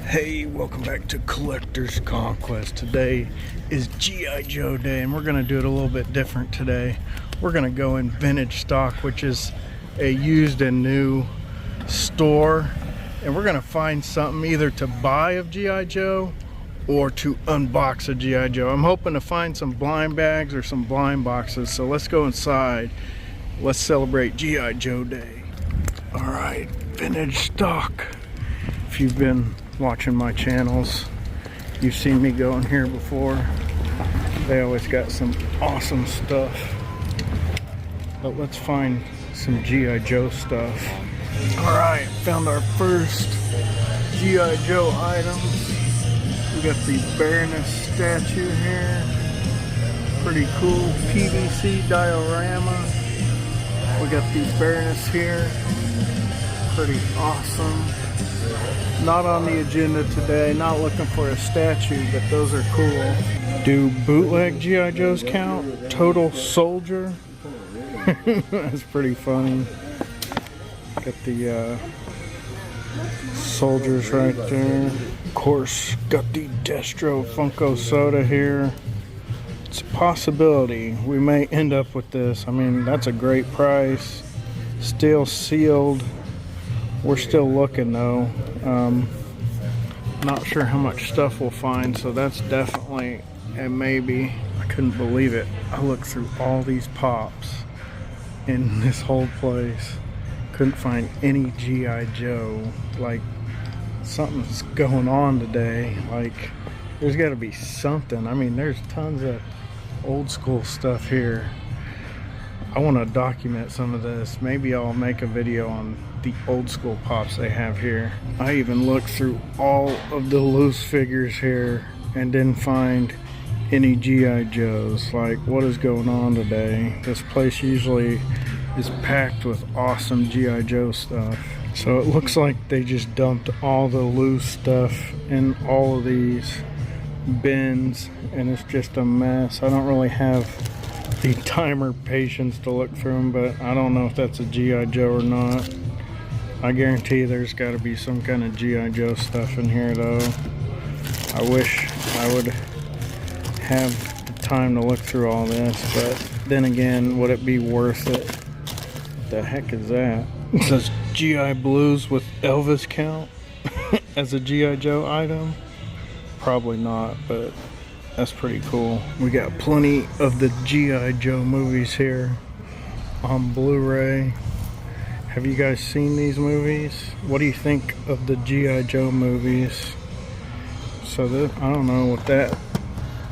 Hey, welcome back to Collector's Conquest. Today is G.I. Joe Day, and we're going to do it a little bit different today. We're going to go in vintage stock, which is a used and new store, and we're going to find something either to buy of G.I. Joe or to unbox a G.I. Joe. I'm hoping to find some blind bags or some blind boxes, so let's go inside. Let's celebrate G.I. Joe Day. Alright, vintage stock. If you've been watching my channels, you've seen me go in here before. They always got some awesome stuff. But let's find some G.I. Joe stuff. Alright, found our first G.I. Joe items. We got the Baroness statue here. Pretty cool PVC diorama. We got the Baroness here. Pretty awesome. Not on the agenda today, not looking for a statue, but those are cool. Do bootleg G.I. Joes count? Total Soldier? That's pretty funny. Got the soldiers right there. Of course, got the Destro Funko Soda here. It's a possibility we may end up with this. I mean, that's a great price. Still sealed. We're still looking though. Not sure how much stuff we'll find, so that's definitely a maybe. I couldn't believe it. I looked through all these pops in this whole place. Couldn't find any G.I. Joe. Like, something's going on today. Like, there's got to be something. I mean, there's tons of old school stuff here. I want to document some of this. Maybe I'll make a video on the old school pops they have here. I even looked through all of the loose figures here and didn't find any G.I. Joes. Like, what is going on today? This place usually is packed with awesome G.I. Joe stuff. So it looks like they just dumped all the loose stuff in all of these bins, and it's just a mess. I don't really have the time or patience to look through them, but I don't know if that's a G.I. Joe or not. I guarantee there's got to be some kind of G.I. Joe stuff in here though. I wish I would have the time to look through all this, but then again, would it be worth it? What the heck is that? It says G.I. Blues with Elvis count as a G.I. Joe item? Probably not, but that's pretty cool. We got plenty of the G.I. Joe movies here on Blu-ray. Have you guys seen these movies? What do you think of the G.I. Joe movies? So I don't know what that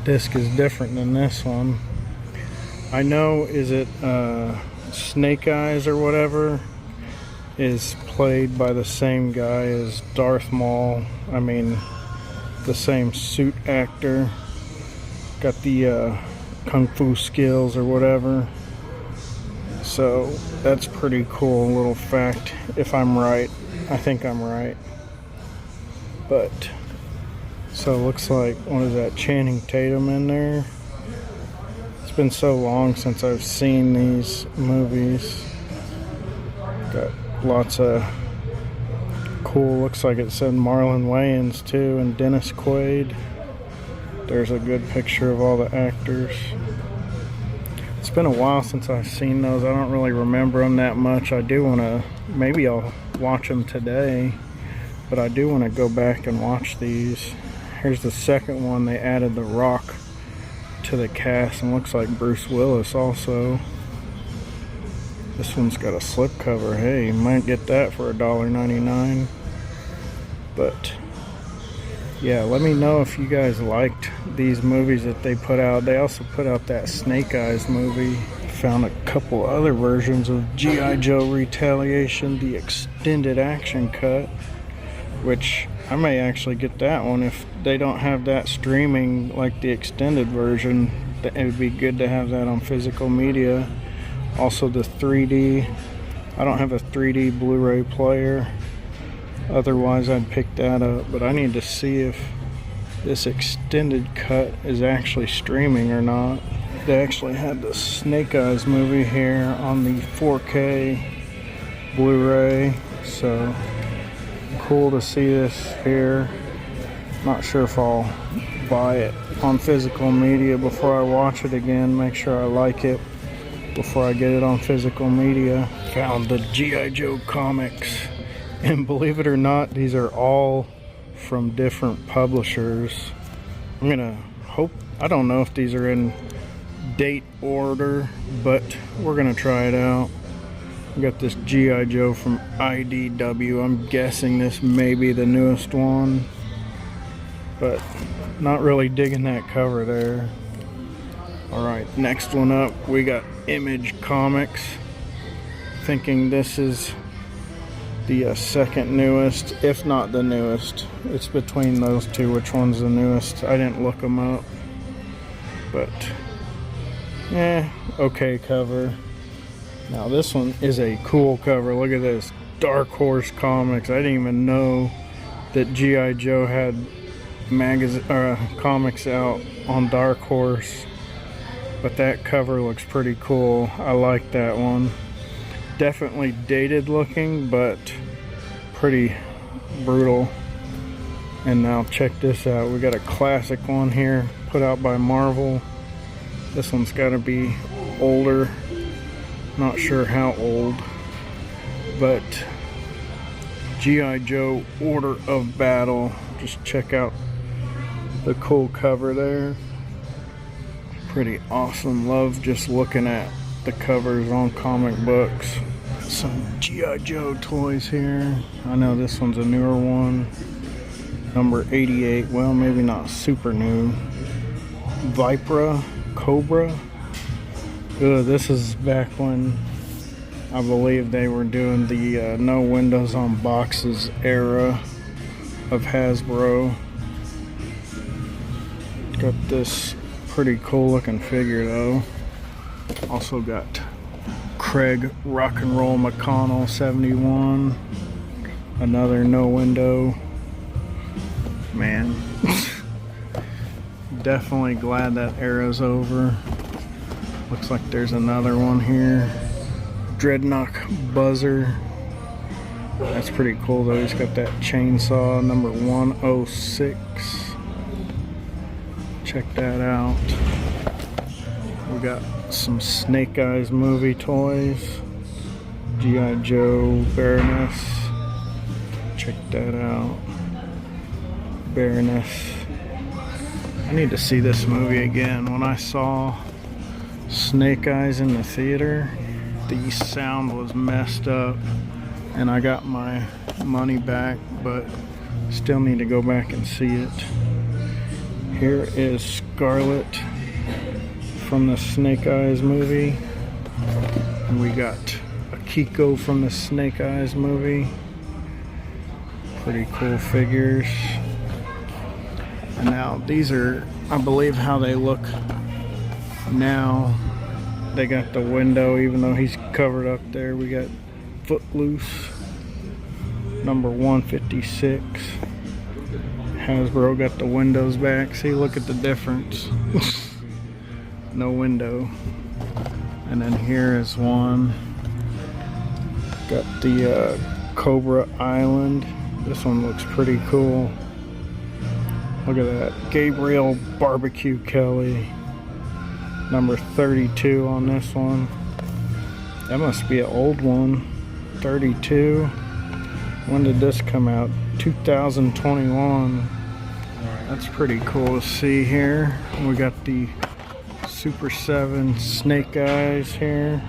disc is different than this one. I know, is it Snake Eyes or whatever is played by the same guy as Darth Maul. I mean, the same suit actor. Got the kung fu skills or whatever. So that's pretty cool little fact. If I'm right, I think I'm right. But so it looks like, what is that, Channing Tatum in there? It's been so long since I've seen these movies. Got lots of cool, looks like it said Marlon Wayans too, and Dennis Quaid. There's a good picture of all the actors. It's been a while since I've seen those. I don't really remember them that much. I do want to, maybe I'll watch them today, but I do want to go back and watch these. Here's the second one. They added The Rock to the cast, and looks like Bruce Willis also. This one's got a slipcover. Hey, you might get that for $1.99. But yeah, let me know if you guys liked these movies that they put out. They also put out that Snake Eyes movie. Found a couple other versions of G.I. Joe Retaliation, the extended action cut, which I may actually get that one if they don't have that streaming like the extended version. It would be good to have that on physical media. Also the 3D. I don't have a 3D Blu-ray player. Otherwise I'd pick that up, but I need to see if this extended cut is actually streaming or not. They actually had the Snake Eyes movie here on the 4K Blu-ray, so cool to see this here. Not sure if I'll buy it on physical media before I watch it again. Make sure I like it before I get it on physical media. Found the G.I. Joe comics, and believe it or not, these are all from different publishers. I'm gonna hope, I don't know if these are in date order, but we're gonna try it out. We got this G.I. Joe from IDW. I'm guessing this may be the newest one, but not really digging that cover there. Alright, next one up, we got Image Comics. Thinking this is the second newest, if not the newest. It's between those two, which one's the newest. I didn't look them up, but okay cover. Now this one is a cool cover. Look at this, Dark Horse Comics. I didn't even know that G.I. Joe had comics out on Dark Horse, but that cover looks pretty cool. I like that one. Definitely dated looking, but pretty brutal. And now check this out, we got a classic one here put out by Marvel. This one's got to be older, not sure how old, but G.I. Joe Order of Battle. Just check out the cool cover there. Pretty awesome. Love just looking at the covers on comic books. Some G.I. Joe toys here. I know this one's a newer one. Number 88. Well, maybe not super new. Vypra, Cobra. This is back when I believe they were doing the no windows on boxes era of Hasbro. Got this pretty cool looking figure though. Also got Craig Rock N Roll McConnel 71. Another no window. Man, definitely glad that era's over. Looks like there's another one here. Dreadnok Buzzer. That's pretty cool though. He's got that chainsaw, number 106. Check that out. We got some Snake Eyes movie toys. G.I. Joe Baroness. Check that out. Baroness. I need to see this movie again. When I saw Snake Eyes in the theater, the sound was messed up and I got my money back, but still need to go back and see it. Here is Scarlett from the Snake Eyes movie. And we got Akiko from the Snake Eyes movie. Pretty cool figures. And now these are, I believe, how they look now. They got the window, even though he's covered up there. We got Footloose, number 156. Hasbro got the windows back. See, look at the difference. No window. And then here is one. Got the Cobra Island. This one looks pretty cool. Look at that. Gabriel Barbecue Kelly. Number 32 on this one. That must be an old one. 32. When did this come out? 2021. That's pretty cool to see here. We got the Super 7 Snake Eyes here.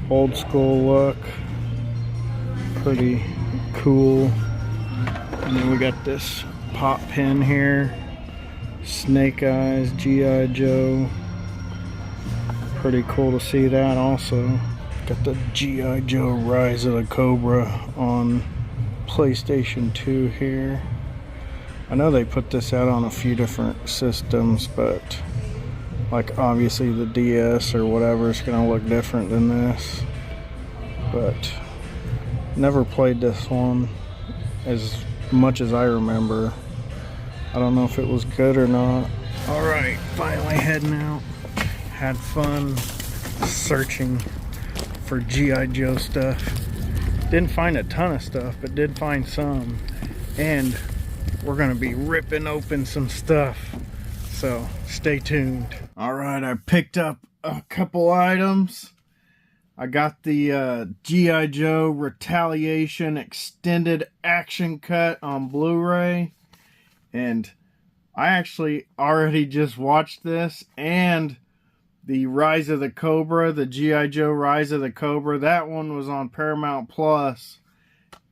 Old school look. Pretty cool. And then we got this pop pin here. Snake Eyes, G.I. Joe. Pretty cool to see that also. Got the G.I. Joe Rise of the Cobra on PlayStation 2 here. I know they put this out on a few different systems, but like obviously the DS or whatever is gonna look different than this. But never played this one as much as I remember. I don't know if it was good or not. Alright, finally heading out. Had fun searching for G.I. Joe stuff. Didn't find a ton of stuff, but did find some. And we're gonna be ripping open some stuff. So stay tuned. All right, I picked up a couple items. I got the G.I. Joe Retaliation Extended Action Cut on Blu-ray. And I actually already just watched this. And the Rise of the Cobra, the G.I. Joe Rise of the Cobra. That one was on Paramount Plus.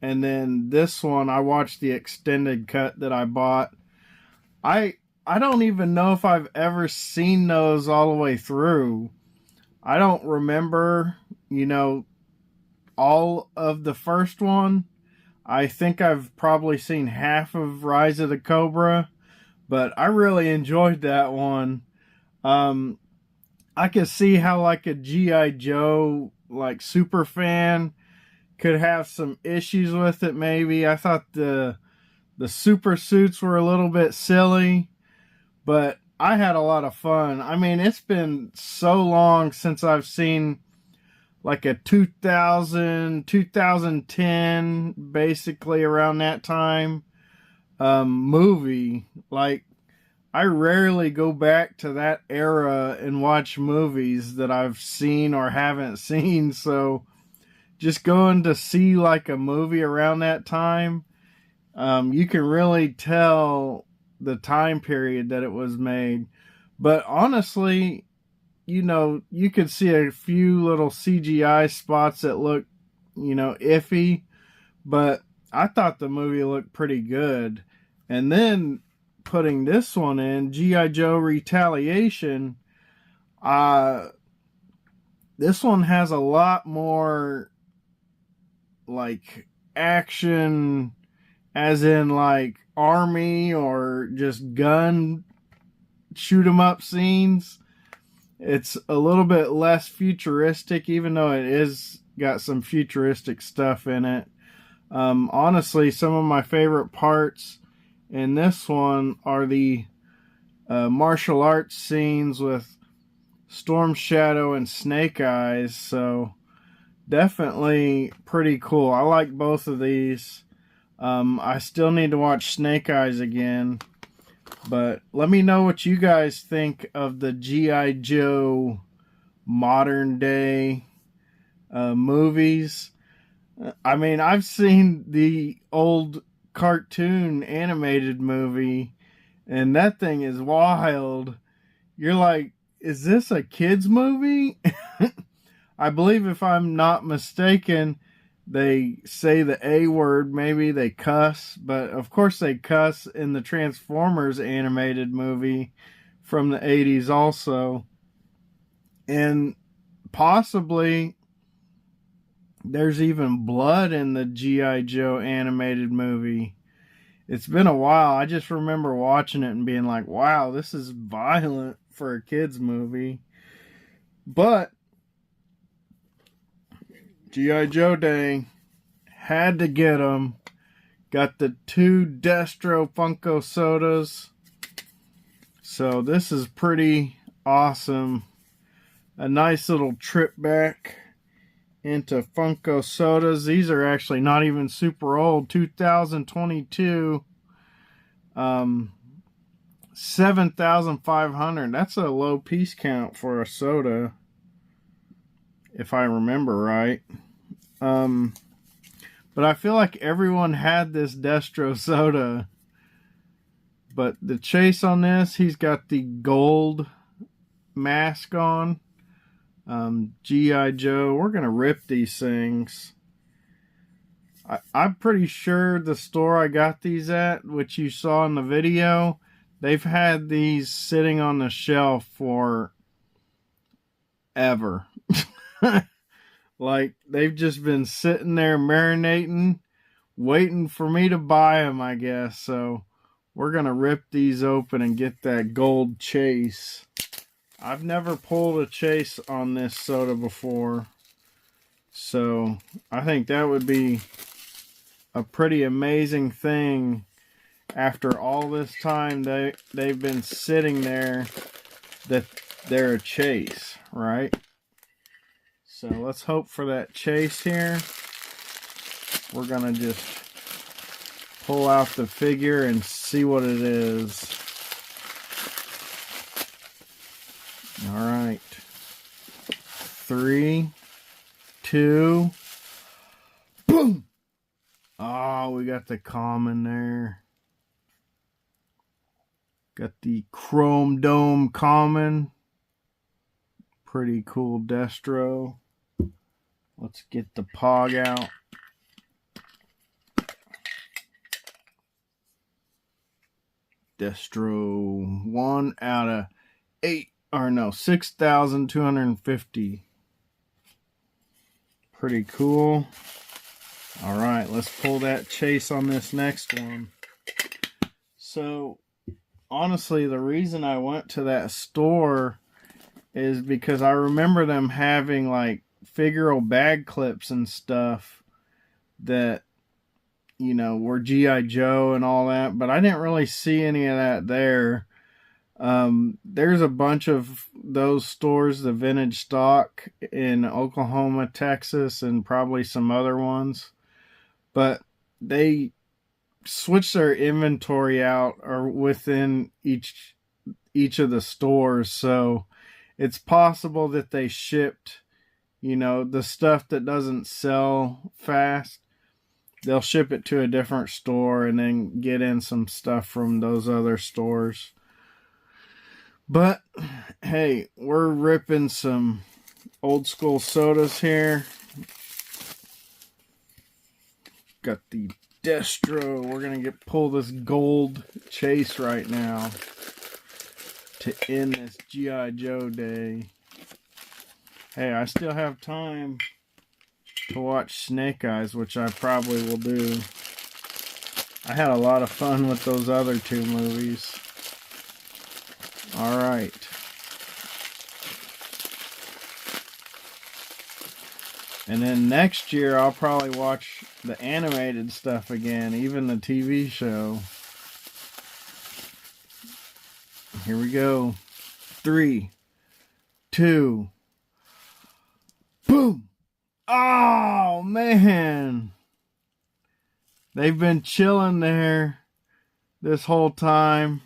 And then this one, I watched the extended cut that I bought. I don't even know if I've ever seen those all the way through. I don't remember, you know, all of the first one. I think I've probably seen half of Rise of the Cobra, but I really enjoyed that one. I could see how like a G.I. Joe like super fan could have some issues with it maybe. I thought the super suits were a little bit silly, but I had a lot of fun. I mean, it's been so long since I've seen like a 2010, basically around that time, movie. Like, I rarely go back to that era and watch movies that I've seen or haven't seen. So just going to see like a movie around that time, you can really tell the time period that it was made. But honestly, you know, you could see a few little CGI spots that look, you know, iffy, but I thought the movie looked pretty good. And then putting this one in, G.I. Joe Retaliation, this one has a lot more like action, as in like army or just gun shoot 'em up scenes. It's a little bit less futuristic, even though it is got some futuristic stuff in it. Honestly, some of my favorite parts in this one are the martial arts scenes with Storm Shadow and Snake Eyes. So definitely pretty cool. I like both of these. I still need to watch Snake Eyes again. But let me know what you guys think of the G.I. Joe modern day movies. I mean, I've seen the old cartoon animated movie, and that thing is wild. You're like, is this a kid's movie? I believe, if I'm not mistaken, they say the A word, maybe they cuss, but of course they cuss in the Transformers animated movie from the 80s also. And possibly there's even blood in the G.I. Joe animated movie. It's been a while. I just remember watching it and being like, wow, this is violent for a kid's movie. But G.I. Joe Day, had to get them. Got the 2 Destro Funko Sodas. So this is pretty awesome. A nice little trip back into Funko Sodas. These are actually not even super old. 2022. 7,500. That's a low piece count for a soda, if I remember right. But I feel like everyone had this Destro soda. But the chase on this, he's got the gold mask on. G.I. Joe. We're going to rip these things. I'm pretty sure the store I got these at, which you saw in the video, they've had these sitting on the shelf for ever. Like, they've just been sitting there marinating, waiting for me to buy them, I guess. So we're going to rip these open and get that gold chase. I've never pulled a chase on this soda before. So I think that would be a pretty amazing thing. After all this time they've been sitting there, that they're a chase, right? So let's hope for that chase here. We're going to just pull out the figure and see what it is. All right. 3, 2, boom! Oh, we got the common there. Got the chrome dome common. Pretty cool Destro. Let's get the Pog out. Destro, 1 out of 6,250. Pretty cool. All right, let's pull that chase on this next one. So, honestly, the reason I went to that store is because I remember them having like figural bag clips and stuff that, you know, were G.I. Joe and all that, but I didn't really see any of that there. There's a bunch of those stores, the vintage stock in Oklahoma, Texas, and probably some other ones, but they switch their inventory out or within each of the stores, so it's possible that they shipped, you know, the stuff that doesn't sell fast, they'll ship it to a different store and then get in some stuff from those other stores. But hey, we're ripping some old school sodas here. Got the Destro. We're gonna pull this gold chase right now to end this G.I. Joe day. Hey, I still have time to watch Snake Eyes, which I probably will do. I had a lot of fun with those other 2 movies. All right. And then next year, I'll probably watch the animated stuff again, even the TV show. Here we go. 3, 2, boom! Oh, man! They've been chilling there this whole time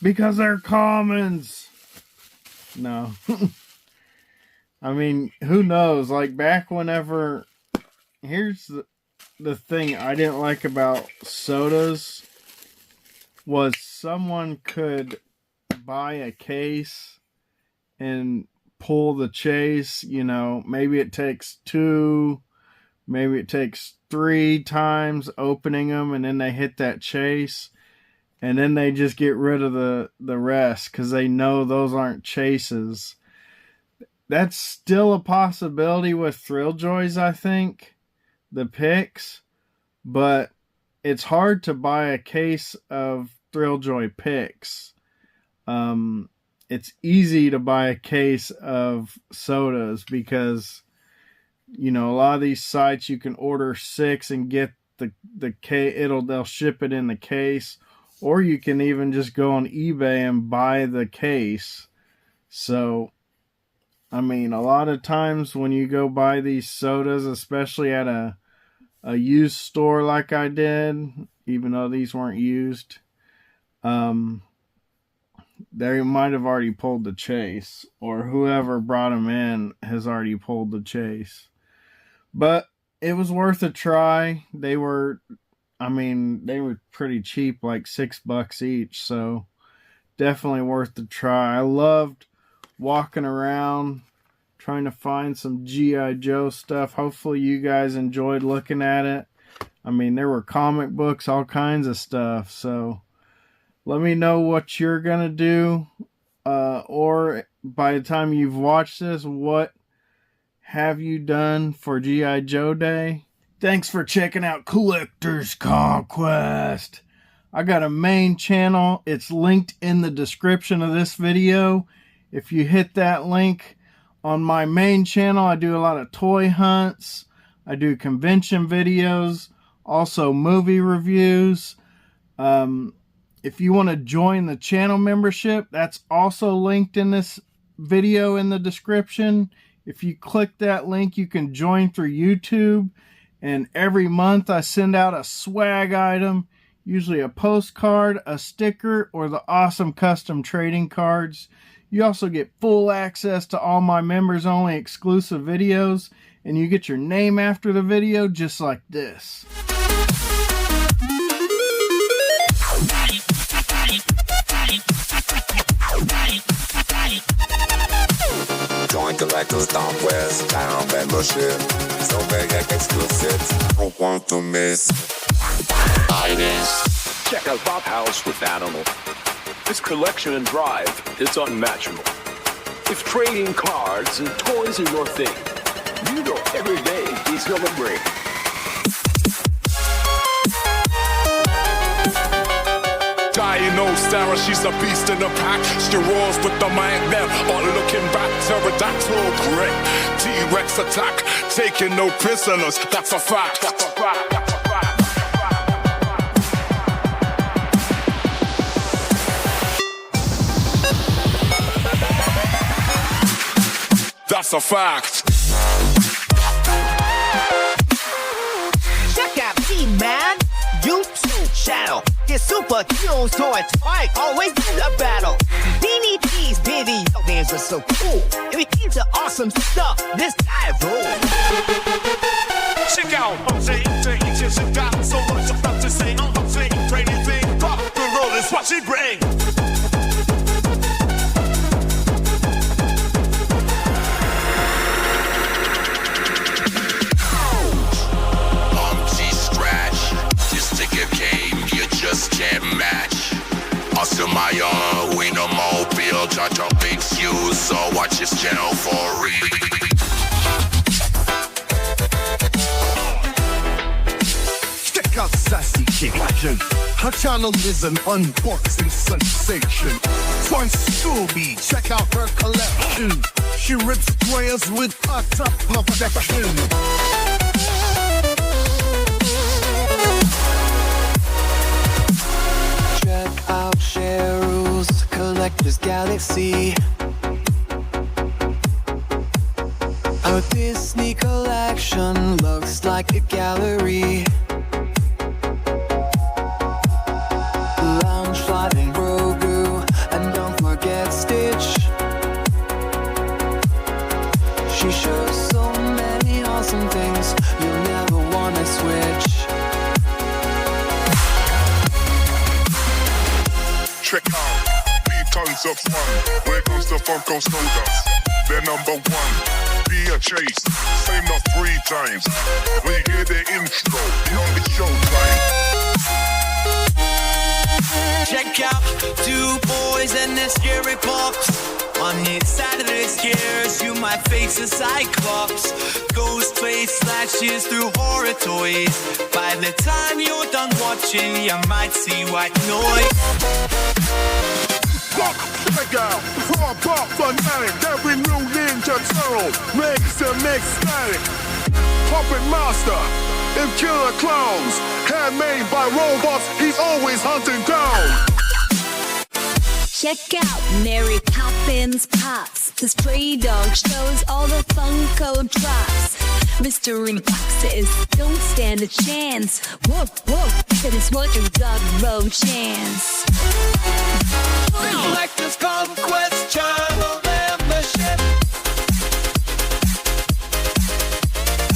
because they're commons. No. I mean, who knows? Like, back whenever... Here's the thing I didn't like about sodas was someone could buy a case and pull the chase, you know, maybe it takes 2, maybe it takes 3 times opening them, and then they hit that chase, and then they just get rid of the rest because they know those aren't chases. That's still a possibility with Thrill Joys, I think, the picks, but it's hard to buy a case of Thrill Joy picks. It's easy to buy a case of sodas because, you know, a lot of these sites you can order 6 and get the case. They'll ship it in the case, or you can even just go on eBay and buy the case. So, I mean, a lot of times when you go buy these sodas, especially at a used store like I did, even though these weren't used, they might have already pulled the chase, or whoever brought them in has already pulled the chase. But it was worth a try. They were pretty cheap, like $6 each, so definitely worth the try. I loved walking around trying to find some G.I. Joe stuff. Hopefully you guys enjoyed looking at it. I mean, there were comic books, all kinds of stuff, so let me know what you're going to do, or by the time you've watched this, what have you done for G.I. Joe Day? Thanks for checking out Collector's Conquest. I got a main channel. It's linked in the description of this video. If you hit that link on my main channel, I do a lot of toy hunts. I do convention videos, also movie reviews. If you want to join the channel membership, that's also linked in this video in the description. If you click that link, you can join through YouTube. And every month I send out a swag item. usually a postcard, a sticker, or the awesome custom trading cards. You also get full access to all my members only exclusive videos, and you get your name after the video just like this. Join collectors down west, town membership. So many exclusives, don't want to miss. Check out Pop House with Animal. This collection and drive is unmatchable. If trading cards and toys are your thing, you know every day he's gonna bring. No Sarah, she's a beast in the pack. She roars with the mic there, all looking back. Pterodactyl grit, T-Rex attack, taking no prisoners. That's a fact. That's a fact. That's a fact. Check out T-Man YouTube channel. His super tunes toy fight always in a battle. Beanie T's video games are so cool. If you're into awesome stuff, this guy rules. Check out, I'm saying, she's got so much about to say. I'm saying, anything, rock and roll is what she brings. Just can't match. Also my own Wienermobile, judge a big fuse, so watch this channel for real. Check out Sassy Kitchen. Her channel is an unboxing sensation. Find Scooby, check out her collection. She rips squares with utter perfection. Out Cheryl's Collector's Galaxy. Our Disney collection looks like a gallery. Lounge Flying Grogu, and don't forget Stitch. She shows so many awesome things, you'll never wanna switch. Check out, be tons of fun. When it comes to Funko Soda, they're number one. Be a chase, say enough 3 times. When you hear the intro, you know it's showtime. Check out 2 boys and their scary pops. On each side of their scares, you might face a cyclops. Ghost face slashes through horror toys. By the time you're done watching, you might see white noise. Check out, frogpopfanatic. Every new Ninja Turtle makes them ecstatic. Puppet Master and Killer Clowns, handmade by robots, he's always hunting down. Check out Mary Poppins Pops. The stray dog shows all the Funko drops. Mystery boxes don't stand a chance. Whoa, whoa, that is what your dog road chance. Collector's Conquest channel membership.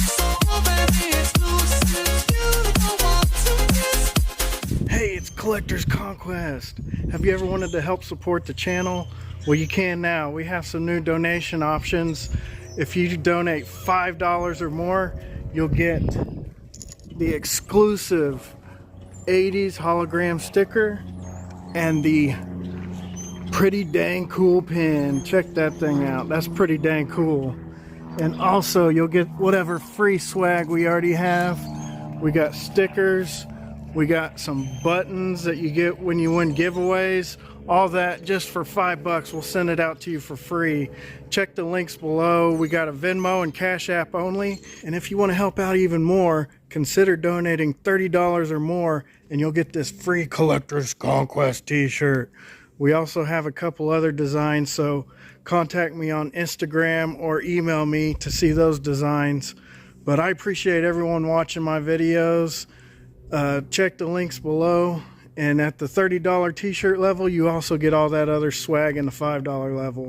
So many exclusives you don't want to miss. Hey, it's Collector's Conquest. Have you ever wanted to help support the channel? Well, you can now. We have some new donation options. If you donate $5 or more, you'll get the exclusive 80s hologram sticker and the pretty dang cool pin. Check that thing out. That's pretty dang cool. And also, you'll get whatever free swag we already have. We got stickers. We got some buttons that you get when you win giveaways. All that just for $5. We'll send it out to you for free. Check the links below. We got a Venmo and Cash App only. And if you want to help out even more, consider donating $30 or more and you'll get this free Collector's Conquest t-shirt. We also have a couple other designs, so contact me on Instagram or email me to see those designs. But I appreciate everyone watching my videos. Check the links below. And at the $30 t-shirt level, you also get all that other swag in the $5 level.